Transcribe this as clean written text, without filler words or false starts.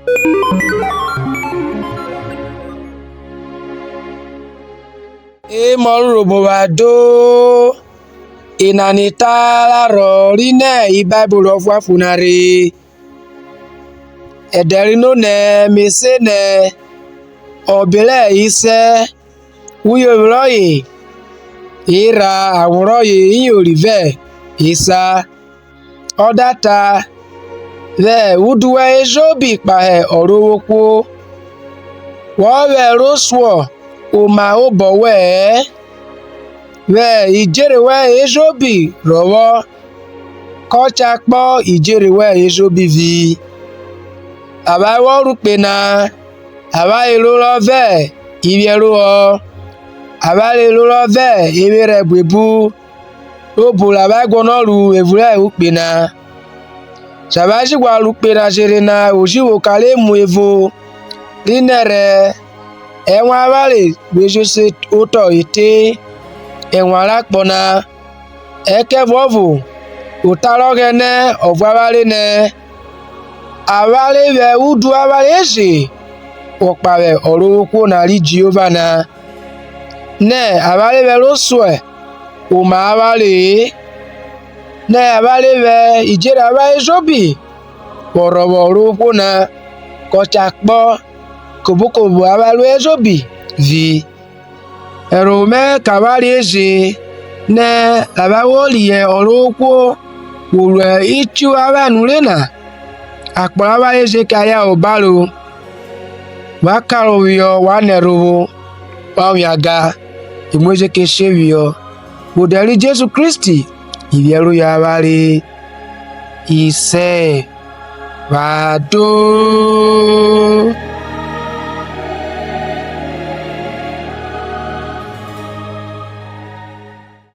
E mọ̀rúròbó wa dó ìnàní tààrà rọ̀ rí náà ìbáìbùlù ọ̀fọ̀ àfúnárì ẹ̀dẹ̀rínú nẹ̀ mẹ́sẹ̀ nẹ̀ ọ̀bẹ̀lẹ̀ iṣẹ́ wúyọ̀ rọ̀yè ìra àwòrán yìí ìyìn òrìfẹ́ ìsà ọ̀dàtà rẹ̀ wúdúwẹ̀ ẹ̀ṣọ́bì pàhẹ̀ ọ̀rọ̀ owó wọ́n rẹ̀ rọ́ṣùọ̀ òmà ó bọ̀wẹ̀ rẹ̀ ìjẹ́rẹ̀wẹ̀ ẹ̀ṣọ́bì rọ̀wọ́ kọ́cha pọ̀ ìjẹ́rẹ̀wẹ̀ ẹ̀ṣọ́bì vi àbáwọ̀ rúpẹ̀ náà àbá èlò lọ́fẹ̀ ìbí ẹ̀rọ ọ àbá èlò lọ́fẹ̀ ìbí rẹ̀ gbèbú ló bù làbá gbọ́nà lu èvúrẹ́ ìhùpẹ̀ náà sàbáṣìwà rúpẹ̀ náà ṣeré náà òṣìwò kálẹ̀ mú evo rínẹ̀ rẹ̀ ẹ̀wọ̀n abálẹ̀ gbèsè ó tọ̀ ètè ẹ̀wọ̀n alápọ̀nà ẹ̀kẹ́fọ́fù òtálọ́gẹ́ nẹ́ ọ̀fọ̀ abálẹ̀ nẹ́ abálẹ̀ rẹ̀ wúdú abálẹ̀ ṣe ọ̀pá rẹ̀ ọ̀rọ̀ okó nàrí jehova náà nẹ́ abálẹ̀ rẹ̀ ló sọ ẹ̀ òmà abálẹ̀ nẹ́ abálẹ̀ rẹ̀ ìjẹ́rẹ̀ abálẹ̀ ṣọ́bì ọ̀rọ̀wọ̀ ọ̀rọ̀ okó náà kọ̀ọ̀chà pọ̀ kòbókòbó abálẹ̀ ẹ̀ṣọ́bì vi ẹ̀rọ mẹ́ kàwárí ṣe nẹ́ làbáwọ́lì ẹ̀ ọ̀rọ̀ okó òrò ìtú abánulẹ̀ náà àpọ̀ abálẹ̀ ṣe káyà ọ̀bálò wà kàrò wíyọ wà nẹ̀rọ̀wọ́ wà wíyàgá ìmọ̀ṣẹ́kẹ́ ṣe wíyọ bòdẹ̀rí Jésù Kristi ìbẹ̀rù yà abálẹ̀ ìṣẹ́ wàdó.